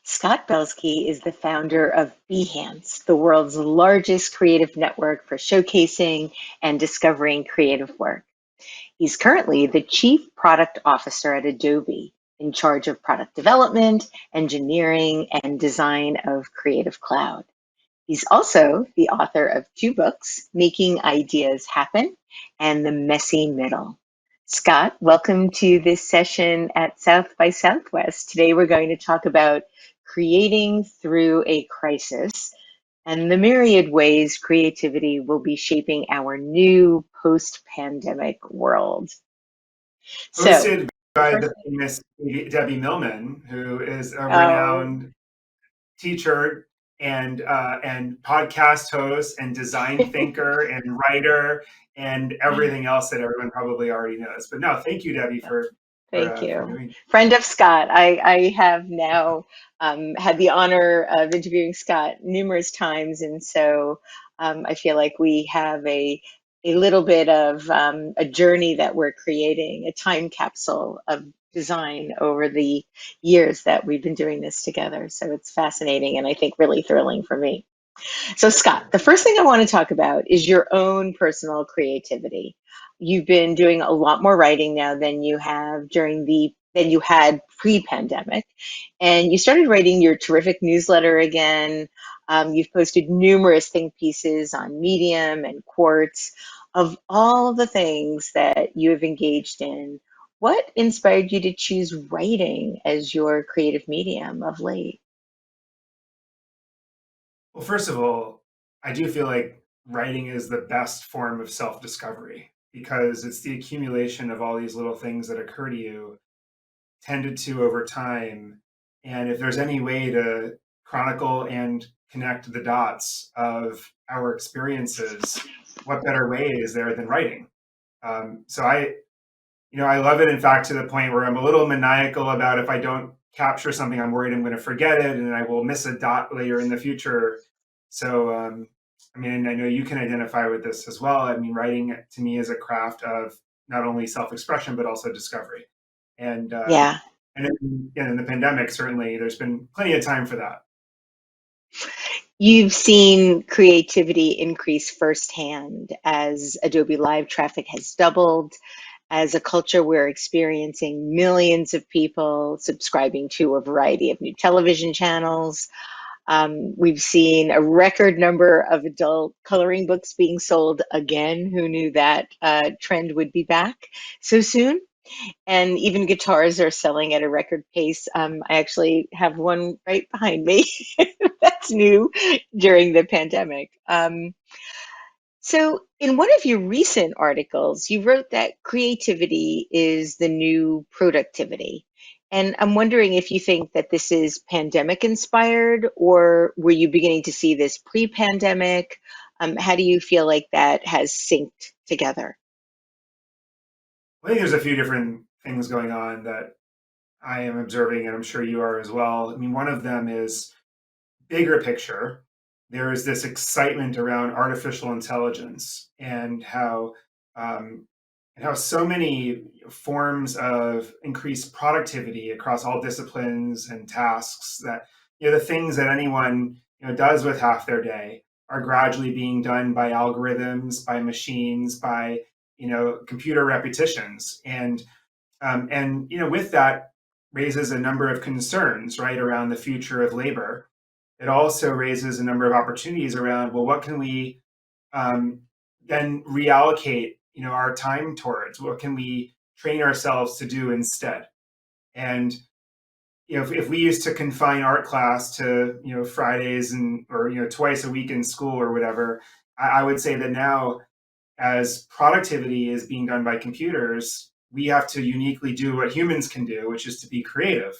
Scott Belsky is the founder of Behance, the world's largest creative network for showcasing and discovering creative work. He's currently the Chief Product Officer at Adobe, in charge of product development, engineering, and design of Creative Cloud. He's also the author of two books, Making Ideas Happen and The Messy Middle. Scott, welcome to this session at South by Southwest. Today we're going to talk about creating through a crisis and the myriad ways creativity will be shaping our new post-pandemic world. So, Hosted the by first the famous Debbie Millman, who is a oh, renowned teacher and podcast host and design thinker and writer and everything else that everyone probably already knows. But no, thank you, Debbie, Thank for you. doing. Friend of Scott. I have now had the honor of interviewing Scott numerous times, and so I feel like we have a little bit of a journey that we're creating, a time capsule of design over the years that we've been doing this together. So it's fascinating and I think really thrilling for me. So, Scott, the first thing I want to talk about is your own personal creativity. You've been doing a lot more writing now than you have than you had pre-pandemic, and you started writing your terrific newsletter again. You've posted numerous think pieces on Medium and Quartz. Of all the things that you have engaged in, what inspired you to choose writing as your creative medium of late? Well, first of all, I do feel like writing is the best form of self-discovery because it's the accumulation of all these little things that occur to you tended to over time. And if there's any way to chronicle and connect the dots of our experiences, what better way is there than writing? So I love it. In fact, to the point where I'm a little maniacal about if I don't capture something, I'm worried I'm going to forget it and I will miss a dot later in the future. So, I know you can identify with this as well. I mean, writing to me is a craft of not only self-expression but also discovery. And Yeah. in the pandemic, certainly, there's been plenty of time for that. You've seen creativity increase firsthand as Adobe Live traffic has doubled. As a culture, we're experiencing millions of people subscribing to a variety of new television channels. We've seen a record number of adult coloring books being sold again. Who knew that trend would be back so soon? And even guitars are selling at a record pace. I actually have one right behind me that's new during the pandemic. So, in one of your recent articles, you wrote that creativity is the new productivity. And I'm wondering if you think that this is pandemic inspired, or were you beginning to see this pre pandemic? How do you feel like that has synced together? I think there's a few different things going on that I am observing, and I'm sure you are as well. I mean, one of them is bigger picture. There is this excitement around artificial intelligence um, and how so many forms of increased productivity across all disciplines and tasks that the things that anyone does with half their day are gradually being done by algorithms, by machines, by computer repetitions, and with that raises a number of concerns, right, around the future of labor. It also raises a number of opportunities around, well, what can we um, then reallocate, our time towards? What can we train ourselves to do instead? And if we used to confine art class to Fridays and or twice a week in school or whatever, I would say that now, as productivity is being done by computers, we have to uniquely do what humans can do, which is to be creative.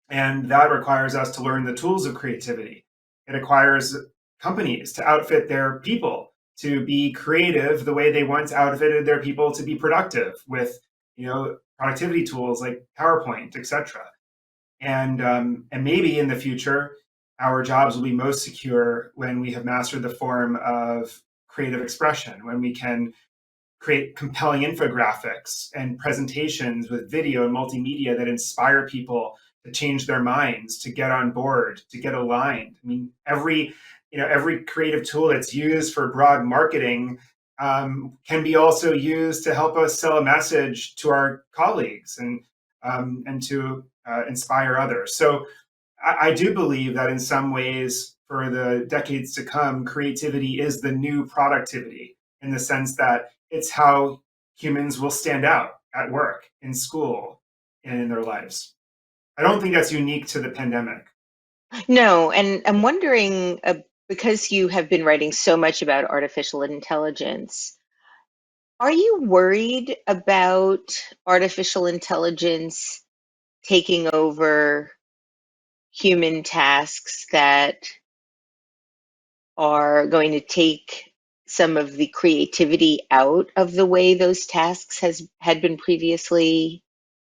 And that requires us to learn the tools of creativity. It requires companies to outfit their people to be creative the way they once outfitted their people to be productive with, productivity tools like PowerPoint, etc. And maybe in the future, our jobs will be most secure when we have mastered the form of creative expression, when we can create compelling infographics and presentations with video and multimedia that inspire people to change their minds, to get on board, to get aligned. I mean, every creative tool that's used for broad marketing can be also used to help us sell a message to our colleagues and to inspire others. So I do believe that in some ways, for the decades to come, creativity is the new productivity in the sense that it's how humans will stand out at work, in school, and in their lives. I don't think that's unique to the pandemic. No, and I'm wondering, because you have been writing so much about artificial intelligence, are you worried about artificial intelligence taking over human tasks that are going to take some of the creativity out of the way those tasks has had been previously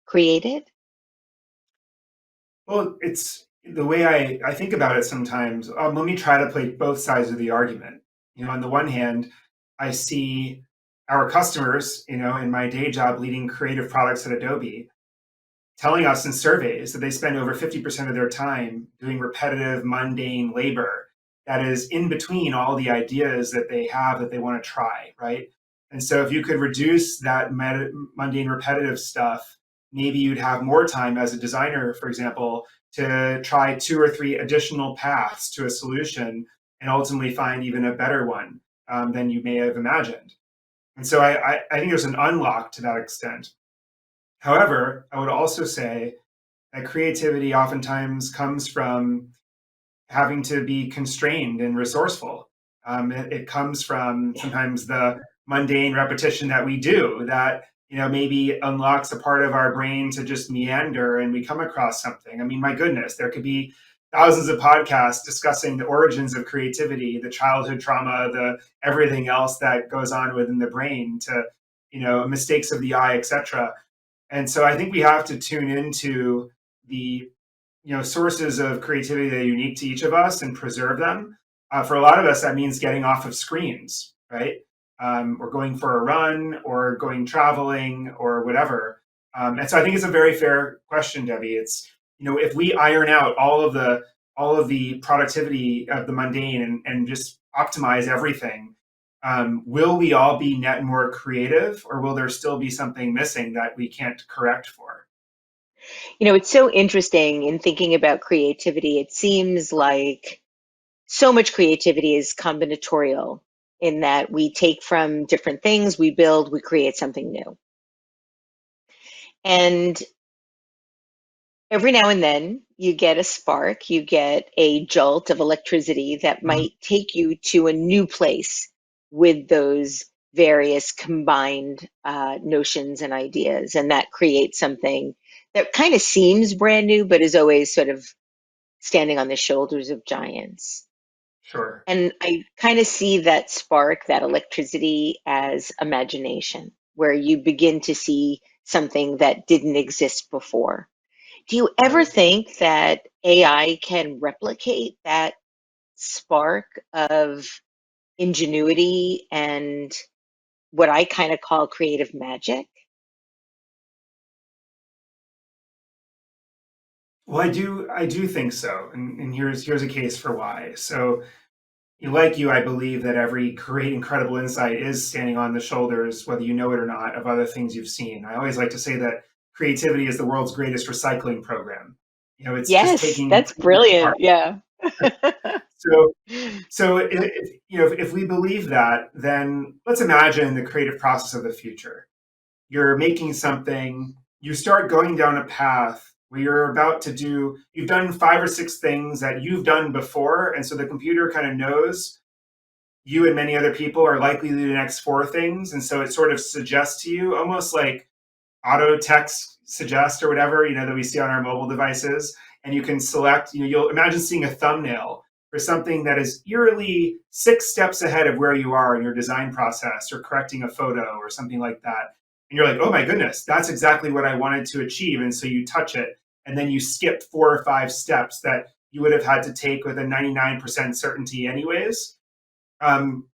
created? Well, it's the way I think about it sometimes. Let me try to play both sides of the argument. On the one hand, I see our customers, in my day job leading creative products at Adobe, telling us in surveys that they spend over 50% of their time doing repetitive, mundane labor that is in between all the ideas that they have that they want to try, right? And so if you could reduce that mundane, repetitive stuff, maybe you'd have more time as a designer, for example, to try two or three additional paths to a solution and ultimately find even a better one than you may have imagined. And so I think there's an unlock to that extent. However, I would also say that creativity oftentimes comes from having to be constrained and resourceful. It comes from sometimes the mundane repetition that we do that maybe unlocks a part of our brain to just meander and we come across something. I mean, my goodness, there could be thousands of podcasts discussing the origins of creativity, the childhood trauma, the everything else that goes on within the brain to mistakes of the eye, etc. And so I think we have to tune into the sources of creativity that are unique to each of us and preserve them. For a lot of us, that means getting off of screens, right? Or going for a run, or going traveling, or whatever. And so I think it's a very fair question, Debbie. It's if we iron out all of the productivity of the mundane and just optimize everything, will we all be net more creative, or will there still be something missing that we can't correct for? It's so interesting in thinking about creativity. It seems like so much creativity is combinatorial in that we take from different things, we build, we create something new. And every now and then you get a spark, you get a jolt of electricity that Mhm. might take you to a new place with those various combined notions and ideas. And that creates something that kind of seems brand new, but is always sort of standing on the shoulders of giants. Sure. And I kind of see that spark, that electricity, as imagination, where you begin to see something that didn't exist before. Do you ever Right. think that AI can replicate that spark of ingenuity and what I kind of call creative magic? Well, I do think so, and here's a case for why. So, like you, I believe that every great, incredible insight is standing on the shoulders, whether you know it or not, of other things you've seen. I always like to say that creativity is the world's greatest recycling program. It's just Yes, taking that's pieces apart. brilliant. Yeah. So, so if we believe that, then let's imagine the creative process of the future. You're making something, you start going down a path where you've done five or six things that you've done before. And so the computer kind of knows you and many other people are likely to do the next four things. And so it sort of suggests to you, almost like auto text suggest or whatever, that we see on our mobile devices. And you can select, you'll imagine seeing a thumbnail for something that is eerily six steps ahead of where you are in your design process or correcting a photo or something like that. And you're like, oh my goodness, that's exactly what I wanted to achieve. And so you touch it and then you skip four or five steps that you would have had to take with a 99% certainty anyways. Um,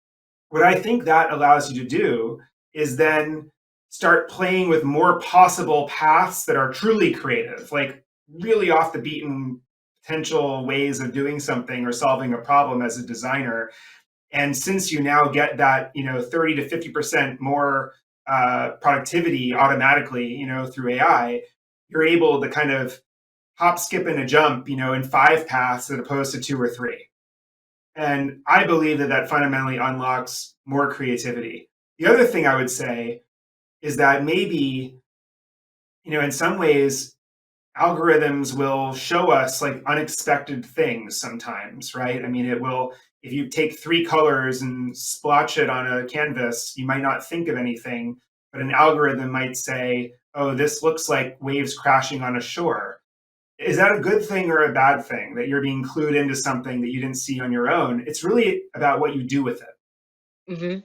what I think that allows you to do is then start playing with more possible paths that are truly creative. Like, really off the beaten potential ways of doing something or solving a problem as a designer. And since you now get that, 30 to 50% more productivity automatically, through AI, you're able to kind of hop, skip, and a jump, in 5 paths as opposed to two or three. And I believe that that fundamentally unlocks more creativity. The other thing I would say is that maybe, in some ways, algorithms will show us like unexpected things sometimes, right? I mean, it will, if you take three colors and splotch it on a canvas, you might not think of anything, but an algorithm might say, oh, this looks like waves crashing on a shore. Is that a good thing or a bad thing that you're being clued into something that you didn't see on your own? It's really about what you do with it. Hmm.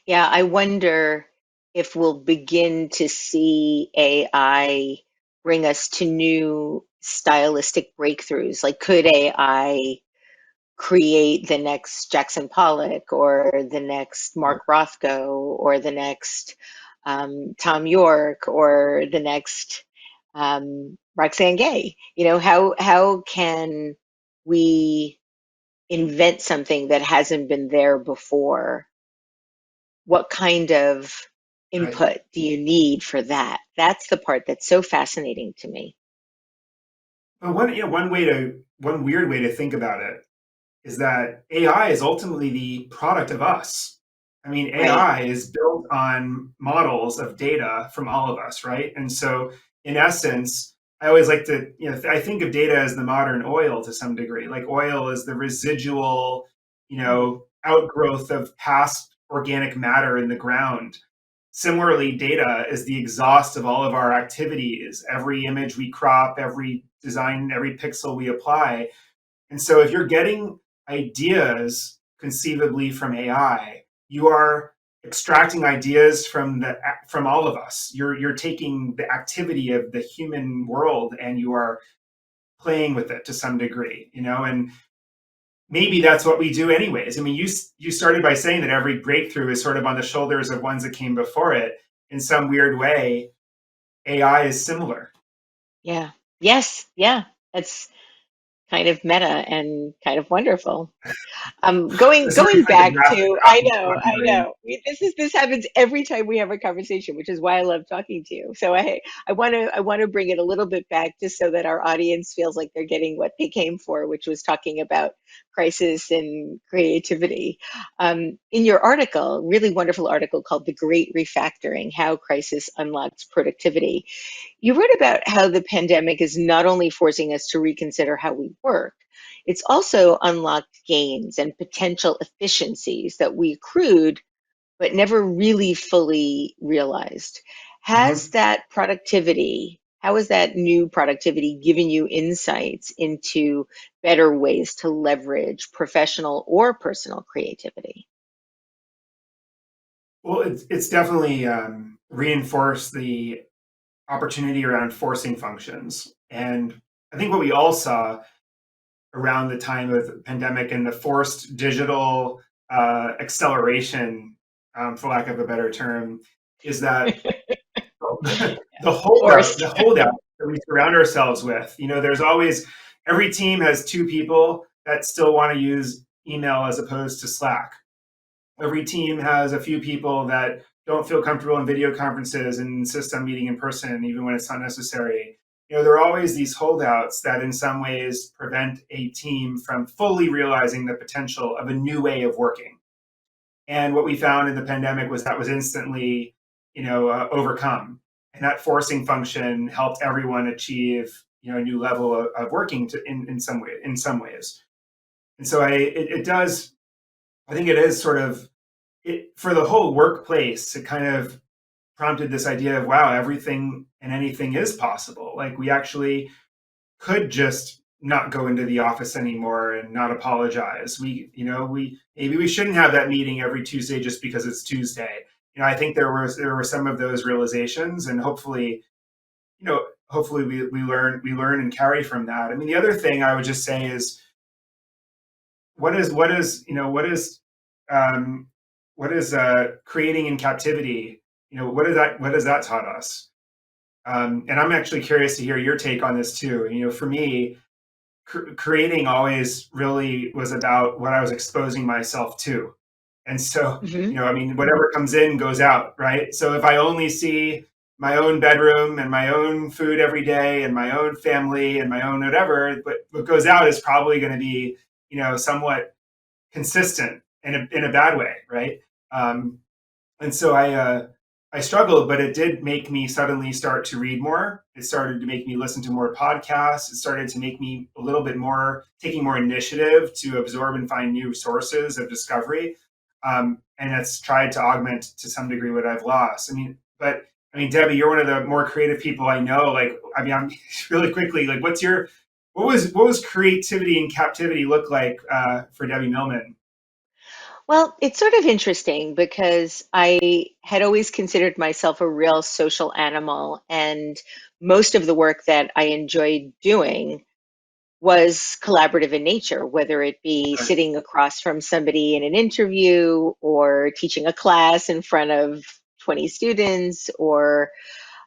Yeah, I wonder if we'll begin to see AI bring us to new stylistic breakthroughs. Like, could AI create the next Jackson Pollock or the next Mark Rothko or the next Tom York or the next Roxane Gay? How can we invent something that hasn't been there before? What kind of Right. input do you need for that? That's the part that's so fascinating to me. But one weird way to think about it is that AI is ultimately the product of us. I mean, Right. AI is built on models of data from all of us, right? And so, in essence, I always like to, I think of data as the modern oil to some degree. Like oil is the residual, Mhm. outgrowth of past organic matter in the ground. Similarly, data is the exhaust of all of our activities, every image we crop, every design, every pixel we apply. And so if you're getting ideas conceivably from AI, you are extracting ideas from all of us. You're taking the activity of the human world and you are playing with it to some degree, and maybe that's what we do anyways. I mean, you started by saying that every breakthrough is sort of on the shoulders of ones that came before it. In some weird way, AI is similar. Yeah. Yes. Yeah. That's kind of meta and kind of wonderful. Sorry Going for the back graphic to, I know, I vocabulary. know. This happens every time we have a conversation, which is why I love talking to you. So I want to bring it a little bit back just so that our audience feels like they're getting what they came for, which was talking about crisis and creativity. In your article, really wonderful article called "The Great Refactoring: How Crisis Unlocks Productivity." You wrote about how the pandemic is not only forcing us to reconsider how we work, it's also unlocked gains and potential efficiencies that we accrued but never really fully realized. Mhm. How has that new productivity given you insights into better ways to leverage professional or personal creativity? Well, it's definitely reinforced the opportunity around forcing functions. And I think what we all saw around the time of the pandemic and the forced digital acceleration, for lack of a better term, is that the Forced. holdout that we surround ourselves with. There's always every team has two people that still want to use email as opposed to Slack. Every team has a few people that don't feel comfortable in video conferences and insist on meeting in person even when it's not necessary. There are always these holdouts that in some ways prevent a team from fully realizing the potential of a new way of working. And what we found in the pandemic was that was instantly, overcome. And that forcing function helped everyone achieve, a new level of working in some ways. And so it does, I think it is sort of for the whole workplace, it kind of prompted this idea of wow, everything and anything is possible. Like we actually could just not go into the office anymore and not apologize. We maybe we shouldn't have that meeting every Tuesday just because it's Tuesday. I think there were some of those realizations, and hopefully we learn and carry from that. I mean, the other thing I would just say is um, what is creating in captivity? What has that taught us? And I'm actually curious to hear your take on this too. For me, creating always really was about what I was exposing myself to. And so, Hmm. I mean, whatever comes in goes out, right? So if I only see my own bedroom and my own food every day and my own family and my own whatever, but what goes out is probably going to be, somewhat consistent in a bad way, right? Um, and so I struggled, but it did make me suddenly start to read more. It started to make me listen to more podcasts. It started to make me a little bit more taking more initiative to absorb and find new sources of discovery. And it's tried to augment to some degree what I've lost. I mean, Debbie, you're one of the more creative people I know. Like, I mean, I'm really quickly like, what was creativity and captivity look like for Debbie Millman? Well, it's sort of interesting because I had always considered myself a real social animal, and most of the work that I enjoyed doing was collaborative in nature, whether it be Right. sitting across from somebody in an interview or teaching a class in front of 20 students or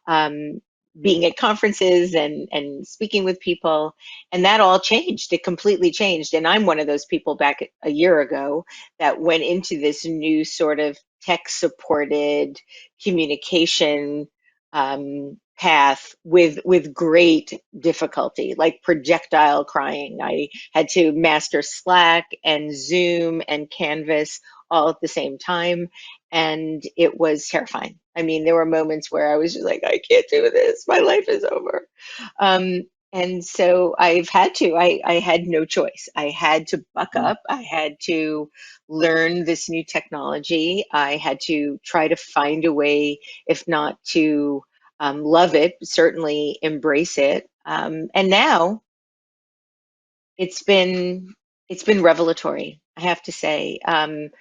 um, being at conferences and speaking with people. And that all changed. It completely changed. And I'm one of those people back a year ago that went into this new sort of tech supported communication path with great difficulty, like projectile crying. I had to master Slack and Zoom and Canvas all at the same time, and it was terrifying. I mean, there were moments where I was just like, I can't do this. My life is over. Um, and so I've had to. I had no choice. I had to buck Mhm. up. I had to learn this new technology. I had to try to find a way, if not to love it, certainly embrace it. And now it's been it's been revelatory, I have to say. I'm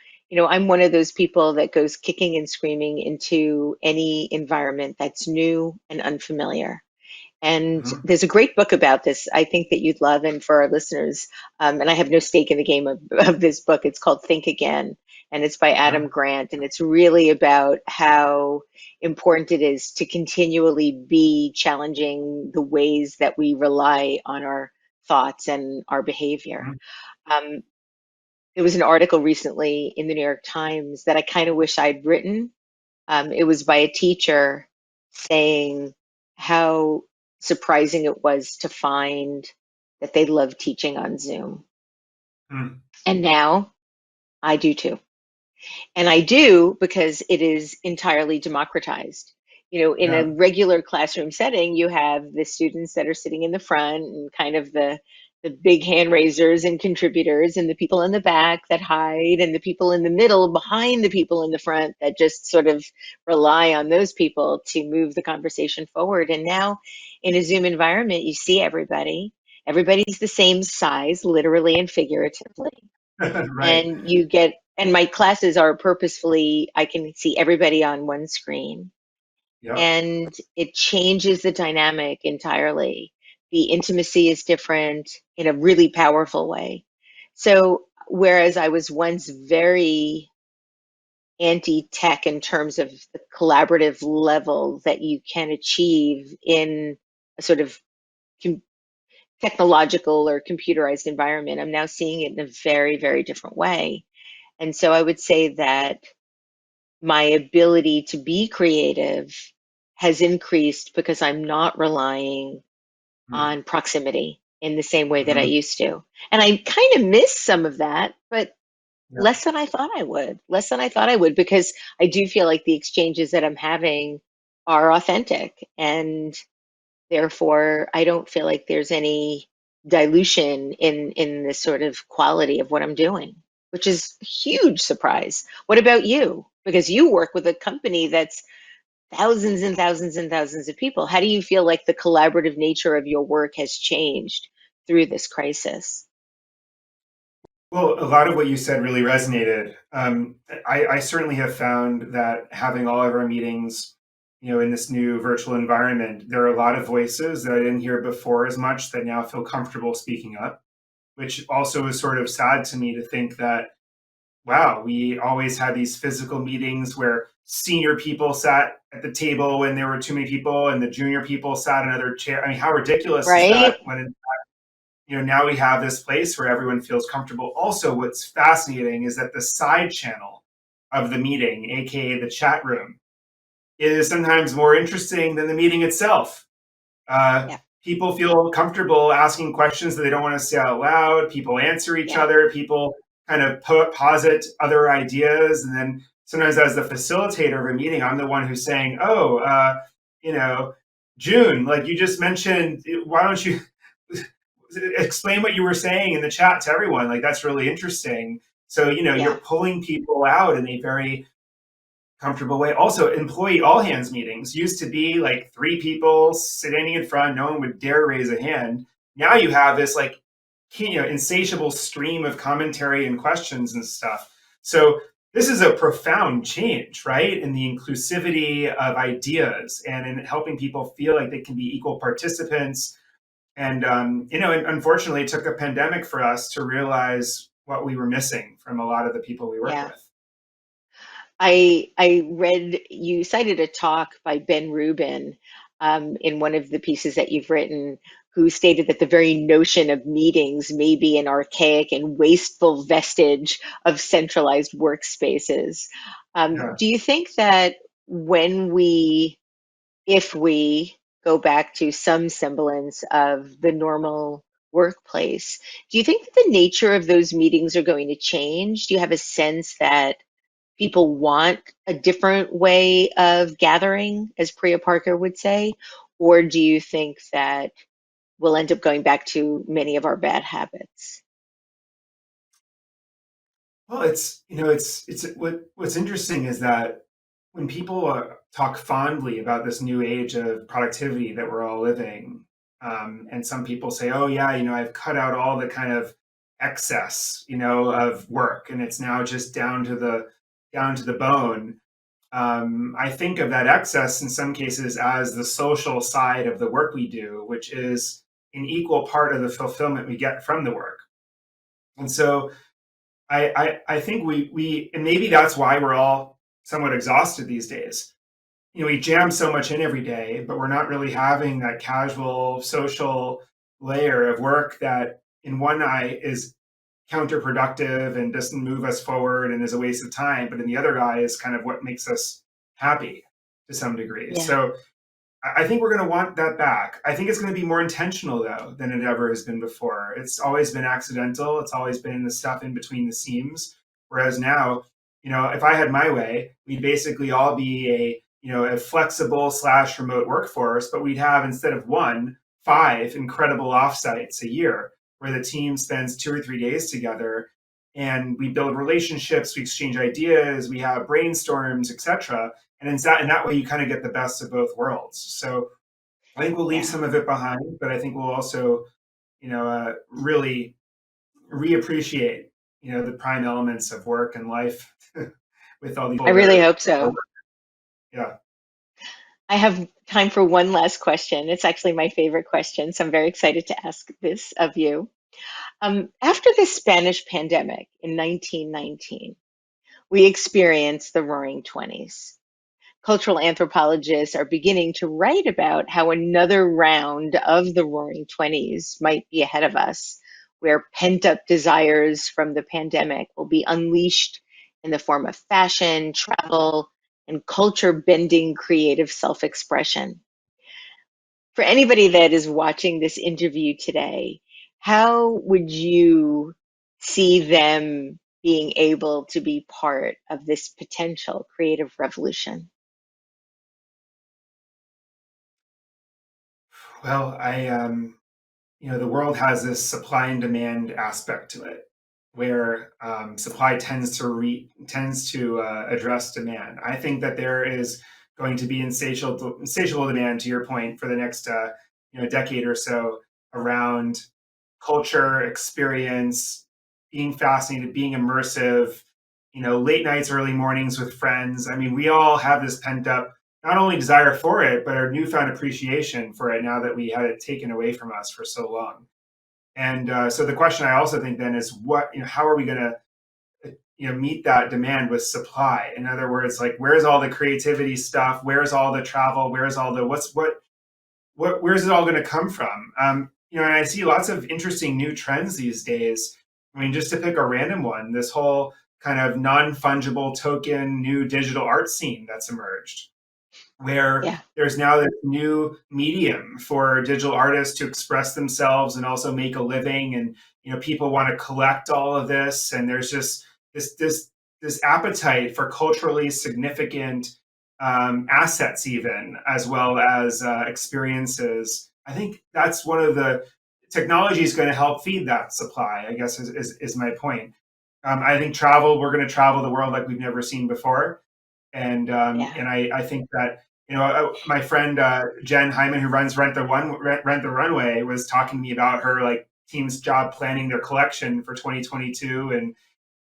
one of those people that goes kicking and screaming into any environment that's new and unfamiliar. And Mhm. there's a great book about this I think that you'd love, and for our listeners, and I have no stake in the game of this book. It's called Think Again, and it's by Yeah. Adam Grant, and it's really about how important it is to continually be challenging the ways that we rely on our thoughts and our behavior. Mhm. Um, there was an article recently in the New York Times that I kind of wish I'd written. It was by a teacher saying how surprising it was to find that they love teaching on Zoom. Mhm. And now I do too. And I do because it is entirely democratized. In a Yeah. regular classroom setting, you have the students that are sitting in the front and kind of the big hand raisers and contributors, and the people in the back that hide, and the people in the middle behind the people in the front that just sort of rely on those people to move the conversation forward. And now in a Zoom environment, you see everybody. Everybody's the same size, literally and figuratively, Right. and my classes are purposefully, I can see everybody on one screen, Yep. and it changes the dynamic entirely. The intimacy is different in a really powerful way. So whereas I was once very anti-tech in terms of the collaborative level that you can achieve in a sort of com- technological or computerized environment, I'm now seeing it in a very, very different way. And so I would say that my ability to be creative has increased because I'm not relying Mhm. on proximity in the same way that I Mhm. used to. And I kind of miss some of that, but Yeah. less than I thought I would. Less than I thought I would, because I do feel like the exchanges that I'm having are authentic, and therefore I don't feel like there's any dilution in the sort of quality of what I'm doing, which is a huge surprise. What about you? Because you work with a company that's thousands and thousands and thousands of people. How do you feel like the collaborative nature of your work has changed through this crisis? Well, a lot of what you said really resonated. I certainly have found that having all of our meetings, in this new virtual environment, there are a lot of voices that I didn't hear before as much that now feel comfortable speaking up, which also is sort of sad to me to think that wow, we always had these physical meetings where senior people sat at the table when there were too many people and the junior people sat in another chair. I mean, how ridiculous is Right? that when now we have this place where everyone feels comfortable. Also, what's fascinating is that the side channel of the meeting, aka the chat room, is sometimes more interesting than the meeting itself. uh, Yeah. People feel comfortable asking questions that they don't want to say out loud. People answer each Yeah. other. People kind of posit other ideas. And then sometimes, as the facilitator of a meeting, I'm the one who's saying, "Oh, you know, June, like you just mentioned, why don't you explain what you were saying in the chat to everyone? Like that's really interesting." So, Yeah. you're pulling people out in a very comfortable way. Also, employee all hands meetings used to be like three people sitting in front, no one would dare raise a hand. Now you have this like insatiable stream of commentary and questions and stuff. So this is a profound change, right? In the inclusivity of ideas and in helping people feel like they can be equal participants. And and unfortunately, it took a pandemic for us to realize what we were missing from a lot of the people we work Yeah. with. I read you cited a talk by Ben Rubin in one of the pieces that you've written, who stated that the very notion of meetings may be an archaic and wasteful vestige of centralized workspaces. Yeah. Do you think that when if we go back to some semblance of the normal workplace, do you think that the nature of those meetings are going to change? Do you have a sense that people want a different way of gathering, as Priya Parker would say? Or do you think that we'll end up going back to many of our bad habits? Well, it's what's interesting is that when people talk fondly about this new age of productivity that we're all living, and some people say, "Oh yeah, I've cut out all the kind of excess, of work, and it's now just down to the bone." I think of that excess in some cases as the social side of the work we do, which is an equal part of the fulfillment we get from the work. And so I think we and maybe that's why we're all somewhat exhausted these days. We jam so much in every day, but we're not really having that casual social layer of work that in one eye is counterproductive and doesn't move us forward and is a waste of time, but in the other eye is kind of what makes us happy to some degree. Yeah, So I think we're going to want that back. I think it's going to be more intentional though than it ever has been before. It's always been accidental. It's always been the stuff in between the seams. Whereas now, if I had my way, we'd basically all be a flexible slash remote workforce, but we'd have instead of one, five incredible offsites a year where the team spends 2 or 3 days together and we build relationships, we exchange ideas, we have brainstorms, etc. And in that way, you kind of get the best of both worlds. So I think we'll leave yeah. some of it behind, but I think we'll also, really reappreciate, the prime elements of work and life with all these I people really there. hope so. Yeah. I have time for one last question. It's actually my favorite question, so I'm very excited to ask this of you. After the Spanish pandemic in 1919, we experienced the Roaring Twenties. Cultural anthropologists are beginning to write about how another round of the Roaring Twenties might be ahead of us, where pent up desires from the pandemic will be unleashed in the form of fashion, travel, and culture bending creative self expression. For anybody that is watching this interview today, how would you see them being able to be part of this potential creative revolution? Well, the world has this supply and demand aspect to it, where supply tends to address demand. I think that there is going to be insatiable demand, to your point, for the next decade or so around culture, experience, being fascinated, being immersive, late nights, early mornings with friends. I mean, we all have this pent up, not only desire for it, but our newfound appreciation for it now that we had it taken away from us for so long. And so the question I also think then is how are we going to meet that demand with supply. In other words, like where's all the creativity stuff? Where's all the travel? Where's all the where's it all going to come from? And I see lots of interesting new trends these days. I mean, just to pick a random one, this whole kind of non-fungible token new digital art scene that's emerged, where Yeah. there's now this new medium for digital artists to express themselves and also make a living. And people want to collect all of this, and there's just this appetite for culturally significant assets, even as well as experiences. I think that's one of the technology is going to help feed that supply, I guess, is my point. I think we're going to travel the world like we've never seen before. Yeah. And I think that my friend Jen Hyman, who runs Rent the Runway, was talking to me about her like team's job planning their collection for 2022, and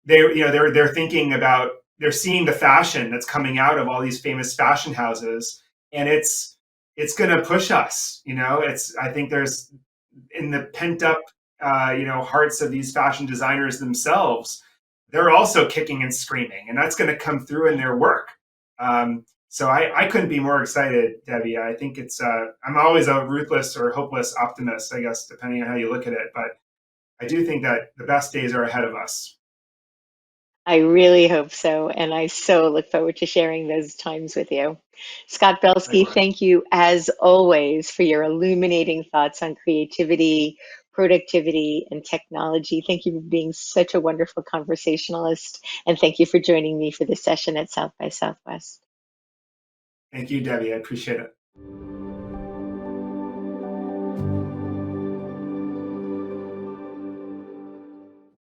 they're thinking about, they're seeing the fashion that's coming out of all these famous fashion houses, and it's going to push us. It's, I think there's, in the pent up hearts of these fashion designers themselves, they're also kicking and screaming, and that's going to come through in Yeah. their work. So I couldn't be more excited, Debbie. I think it's I'm always a ruthless or hopeless optimist, I guess, depending on how you look at it, but I do think that the best days are ahead of us. I really hope so. And I so look forward to sharing those times with you. Scott Belsky, Likewise. thank you as always for your illuminating thoughts on creativity, productivity, and technology. Thank you for being such a wonderful conversationalist. And thank you for joining me for this session at South by Southwest. Thank you, Debbie. I appreciate it.